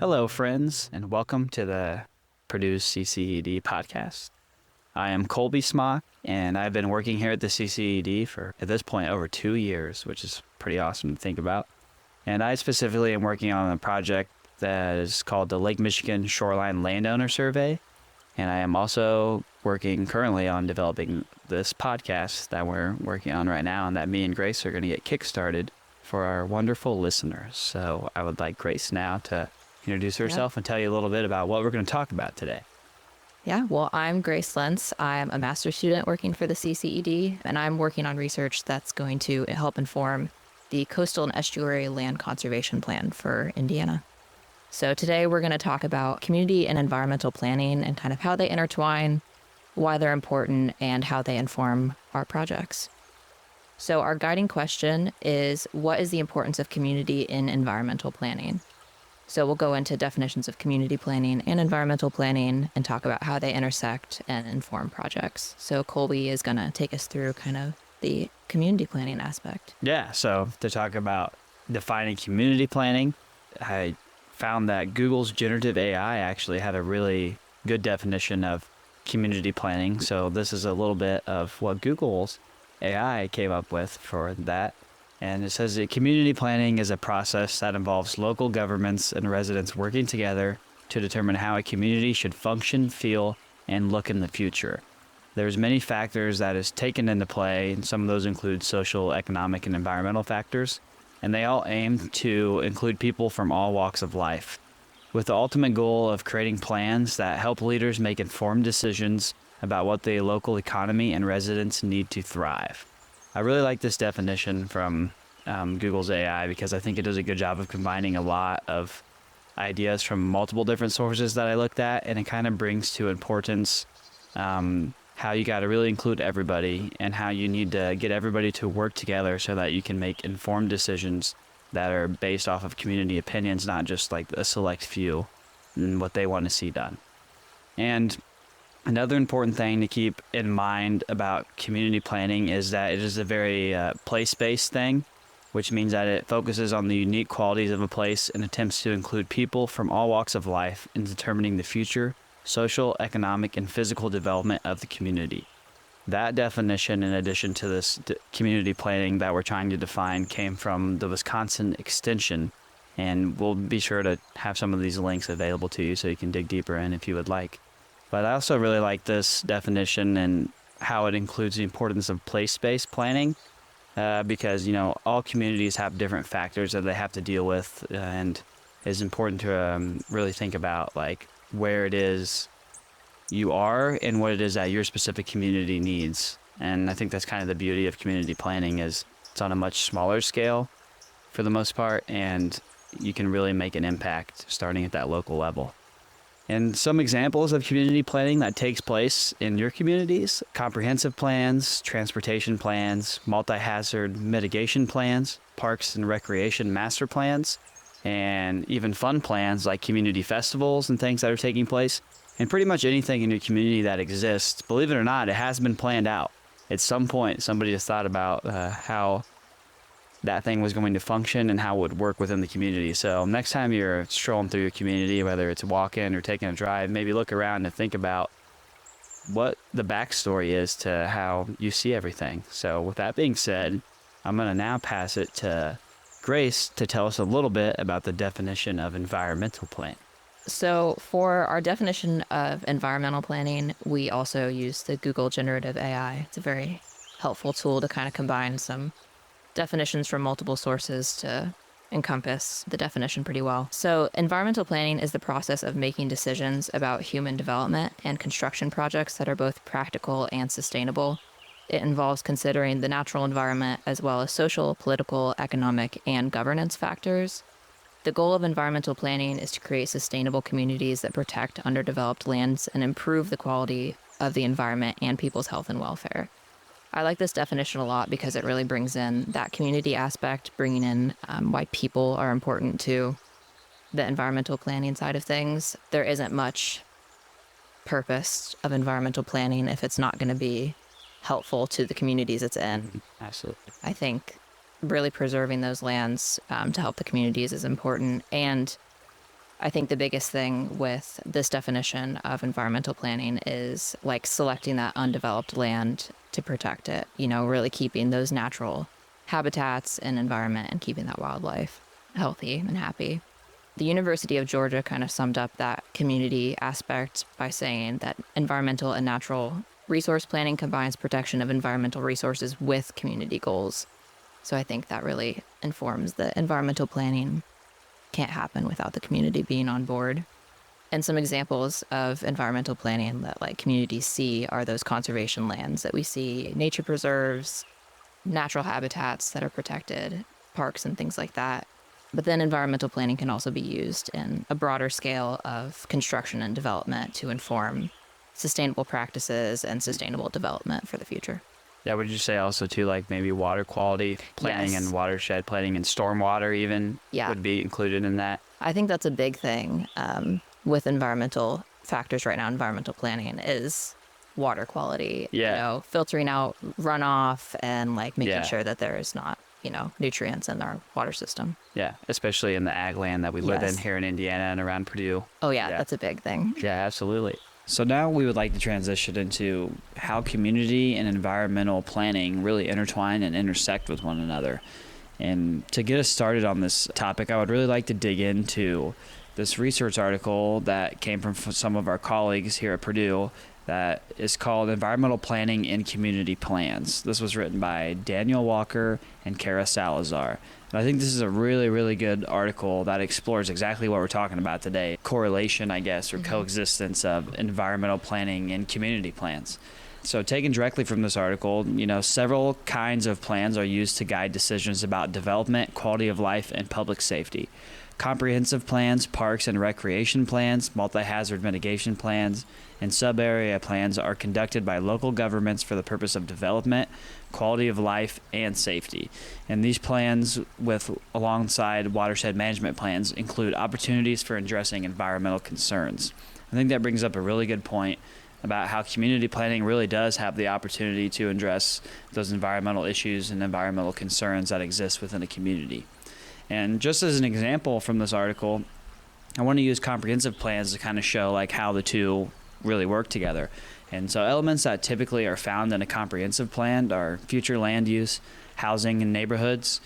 Hello, friends, and welcome to the Purdue CCED podcast. I am Colby Smock, and I've been working here at the CCED for, at this point, over 2 years, which is pretty awesome to think about. And I specifically am working on a project that is called the Lake Michigan Shoreline Landowner Survey, and I am also working currently on developing this podcast that we're working on right now, and that me and Grace are going to get kickstarted for our wonderful listeners. So I would like Grace now to introduce herself and tell you a little bit about what we're going to talk about today. Yeah, well, I'm Grace Lentz. I'm a master's student working for the CCED, and I'm working on research that's going to help inform the Coastal and Estuary Land Conservation Plan for Indiana. So today we're going to talk about community and environmental planning and kind of how they intertwine, why they're important, and how they inform our projects. So our guiding question is, what is the importance of community in environmental planning? So we'll go into definitions of community planning and environmental planning and talk about how they intersect and inform projects. So Colby is going to take us through kind of the community planning aspect. Yeah, so to talk about defining community planning, I found that Google's generative AI actually had a really good definition of community planning. So this is a little bit of what Google's AI came up with for that. And it says that community planning is a process that involves local governments and residents working together to determine how a community should function, feel, and look in the future. There's many factors that is taken into play, and some of those include social, economic, and environmental factors, and they all aim to include people from all walks of life, with the ultimate goal of creating plans that help leaders make informed decisions about what the local economy and residents need to thrive. I really like this definition from Google's AI because I think it does a good job of combining a lot of ideas from multiple different sources that I looked at, and it kind of brings to importance how you got to really include everybody and how you need to get everybody to work together so that you can make informed decisions that are based off of community opinions, not just like a select few and what they want to see done. And another important thing to keep in mind about community planning is that it is a very place-based thing, which means that it focuses on the unique qualities of a place and attempts to include people from all walks of life in determining the future, social, economic, and physical development of the community. That definition, in addition to this community planning that we're trying to define, came from the Wisconsin Extension, and we'll be sure to have some of these links available to you so you can dig deeper in if you would like. But I also really like this definition and how it includes the importance of place-based planning because, all communities have different factors that they have to deal with, and it's important to really think about like where it is you are and what it is that your specific community needs. And I think that's kind of the beauty of community planning is it's on a much smaller scale for the most part, and you can really make an impact starting at that local level. And some examples of community planning that takes place in your communities: comprehensive plans, transportation plans, multi-hazard mitigation plans, parks and recreation master plans, and even fun plans like community festivals and things that are taking place. And pretty much anything in your community that exists, believe it or not, it has been planned out. At some point, somebody has thought about how that thing was going to function and how it would work within the community. So next time you're strolling through your community, whether it's walking or taking a drive, maybe look around and think about what the backstory is to how you see everything. So with that being said, I'm going to now pass it to Grace to tell us a little bit about the definition of environmental planning. So for our definition of environmental planning, we also use the Google generative AI. It's a very helpful tool to kind of combine some definitions from multiple sources to encompass the definition pretty well. So environmental planning is the process of making decisions about human development and construction projects that are both practical and sustainable. It involves considering the natural environment as well as social, political, economic, and governance factors. The goal of environmental planning is to create sustainable communities that protect underdeveloped lands and improve the quality of the environment and people's health and welfare. I like this definition a lot because it really brings in that community aspect, bringing in why people are important to the environmental planning side of things. There isn't much purpose of environmental planning if it's not going to be helpful to the communities it's in. Absolutely. I think really preserving those lands to help the communities is important. And I think the biggest thing with this definition of environmental planning is like selecting that undeveloped land to protect it, really keeping those natural habitats and environment and keeping that wildlife healthy and happy. The University of Georgia kind of summed up that community aspect by saying that environmental and natural resource planning combines protection of environmental resources with community goals. So I think that really informs that environmental planning can't happen without the community being on board. And some examples of environmental planning that like communities see are those conservation lands that we see, nature preserves, natural habitats that are protected, parks and things like that. But then environmental planning can also be used in a broader scale of construction and development to inform sustainable practices and sustainable development for the future. Yeah, would you say also too, like maybe water quality planning Yes. and watershed planning and stormwater even would be included in that? I think that's a big thing with environmental factors right now. Environmental planning is water quality, filtering out runoff and like making sure that there is not, nutrients in our water system. Yeah, especially in the ag land that we live in here in Indiana and around Purdue. Oh, yeah, that's a big thing. Yeah, absolutely. So now we would like to transition into how community and environmental planning really intertwine and intersect with one another. And to get us started on this topic, I would really like to dig into this research article that came from some of our colleagues here at Purdue that is called Environmental Planning in Community Plans. This was written by Daniel Walker and Kara Salazar. And I think this is a really, really good article that explores exactly what we're talking about today. Correlation, I guess, or coexistence of environmental planning and community plans. So taken directly from this article, several kinds of plans are used to guide decisions about development, quality of life, and public safety. Comprehensive plans, parks and recreation plans, multi-hazard mitigation plans, and sub-area plans are conducted by local governments for the purpose of development, quality of life, and safety. And these plans, alongside watershed management plans, include opportunities for addressing environmental concerns. I think that brings up a really good point about how community planning really does have the opportunity to address those environmental issues and environmental concerns that exist within a community. And just as an example from this article, I want to use comprehensive plans to kind of show like how the two really work together. And so elements that typically are found in a comprehensive plan are future land use, housing and neighborhoods,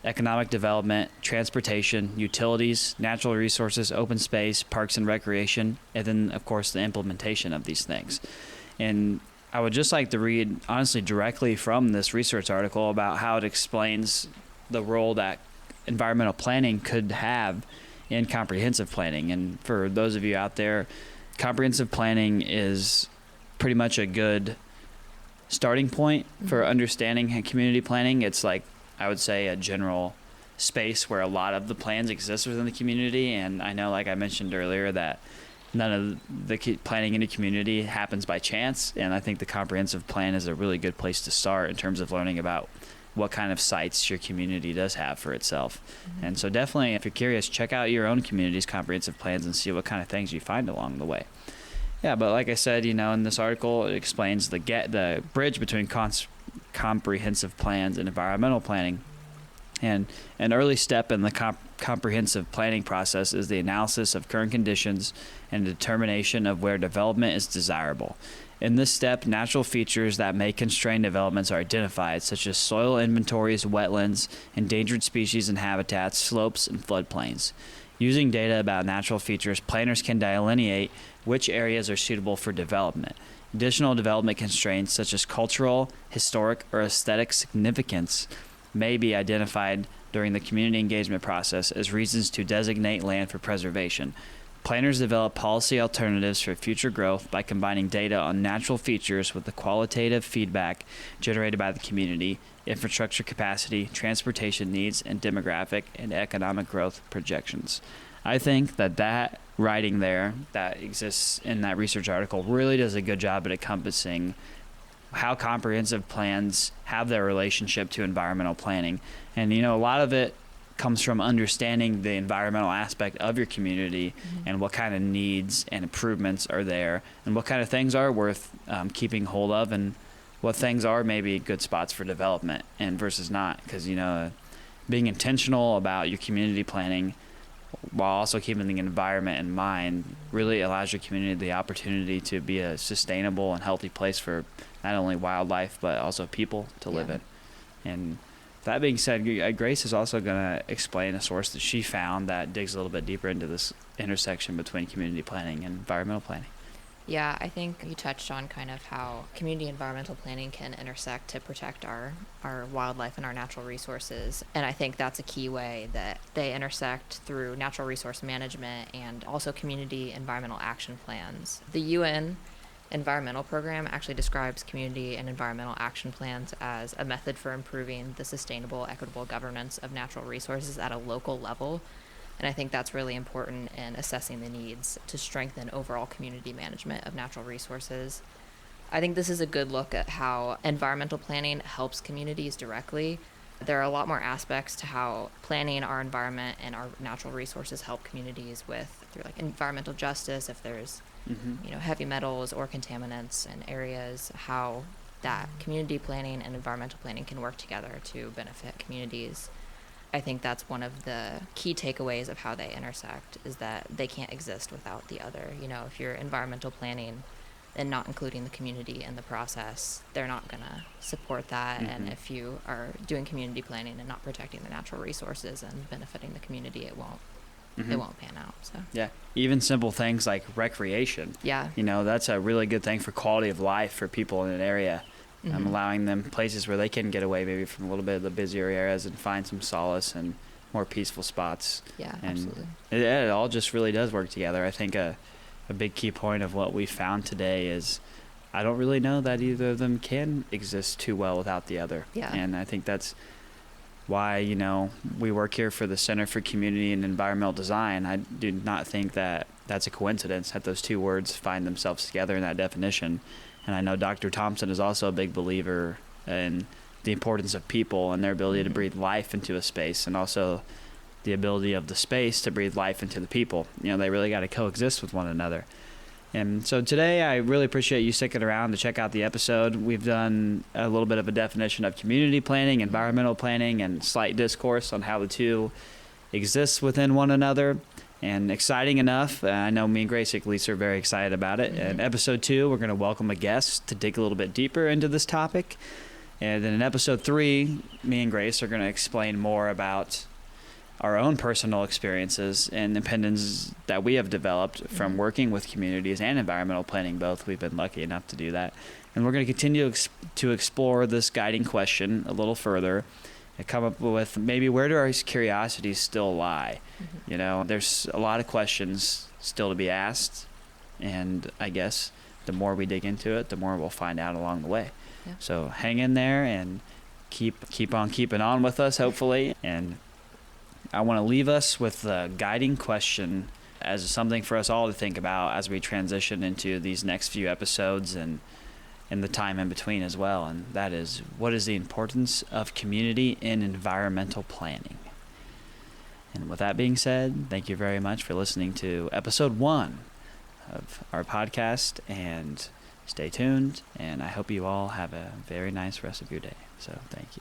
economic development, transportation, utilities, natural resources, open space, parks and recreation, and then of course the implementation of these things. And I would just like to read honestly directly from this research article about how it explains the role that environmental planning could have in comprehensive planning. And for those of you out there, comprehensive planning is pretty much a good starting point for understanding community planning. It's like, I would say, a general space where a lot of the plans exist within the community. And I know, like I mentioned earlier, that none of the planning in a community happens by chance. And I think the comprehensive plan is a really good place to start in terms of learning about what kind of sites your community does have for itself. And so definitely, if you're curious, check out your own community's comprehensive plans and see what kind of things you find along the way. Yeah, but like I said, in this article, it explains the bridge between comprehensive plans and environmental planning. And an early step in the comprehensive planning process is the analysis of current conditions and determination of where development is desirable. In this step, natural features that may constrain developments are identified, such as soil inventories, wetlands, endangered species and habitats, slopes, and floodplains. Using data about natural features, planners can delineate which areas are suitable for development. Additional development constraints, such as cultural, historic, or aesthetic significance, may be identified during the community engagement process as reasons to designate land for preservation. Planners develop policy alternatives for future growth by combining data on natural features with the qualitative feedback generated by the community, infrastructure capacity, transportation needs, and demographic and economic growth projections. I think that writing there that exists in that research article really does a good job at encompassing how comprehensive plans have their relationship to environmental planning. And, a lot of it comes from understanding the environmental aspect of your community and what kind of needs and improvements are there and what kind of things are worth keeping hold of and what things are maybe good spots for development and versus not. Because, being intentional about your community planning while also keeping the environment in mind, really allows your community the opportunity to be a sustainable and healthy place for not only wildlife but also people to live in. And that being said, Grace is also going to explain a source that she found that digs a little bit deeper into this intersection between community planning and environmental planning. Yeah, I think you touched on kind of how community environmental planning can intersect to protect our wildlife and our natural resources. And I think that's a key way that they intersect through natural resource management and also community environmental action plans. The UN Environmental Program actually describes community and environmental action plans as a method for improving the sustainable, equitable governance of natural resources at a local level. And I think that's really important in assessing the needs to strengthen overall community management of natural resources. I think this is a good look at how environmental planning helps communities directly. There are a lot more aspects to how planning our environment and our natural resources help communities through like environmental justice, if there's heavy metals or contaminants in areas, how that community planning and environmental planning can work together to benefit communities. I think that's one of the key takeaways of how they intersect, is that they can't exist without the other. If you're environmental planning and not including the community in the process, they're not going to support that. And if you are doing community planning and not protecting the natural resources and benefiting the community, it won't pan out. So yeah, even simple things like recreation. Yeah, that's a really good thing for quality of life for people in an area. Allowing them places where they can get away maybe from a little bit of the busier areas and find some solace and more peaceful spots. Yeah, and absolutely. It all just really does work together. I think a big key point of what we found today is I don't really know that either of them can exist too well without the other. Yeah. And I think that's why, we work here for the Center for Community and Environmental Design. I do not think that that's a coincidence that those two words find themselves together in that definition. And I know Dr. Thompson is also a big believer in the importance of people and their ability to breathe life into a space, and also the ability of the space to breathe life into the people. They really got to coexist with one another. And so today I really appreciate you sticking around to check out the episode. We've done a little bit of a definition of community planning, environmental planning, and slight discourse on how the two exist within one another. And exciting enough, I know me and Grace at least are very excited about it. In episode 2, we're going to welcome a guest to dig a little bit deeper into this topic. And then in episode 3, me and Grace are going to explain more about our own personal experiences and opinions that we have developed from working with communities and environmental planning both. We've been lucky enough to do that. And we're going to continue to explore this guiding question a little further and come up with maybe where do our curiosities still lie. There's a lot of questions still to be asked, and I guess the more we dig into it, the more we'll find out along the way. Yeah. So hang in there and keep on keeping on with us, hopefully. And I want to leave us with the guiding question as something for us all to think about as we transition into these next few episodes and the time in between as well. And that is, what is the importance of community in environmental planning? And with that being said, thank you very much for listening to episode 1 of our podcast, and stay tuned. And I hope you all have a very nice rest of your day. So thank you.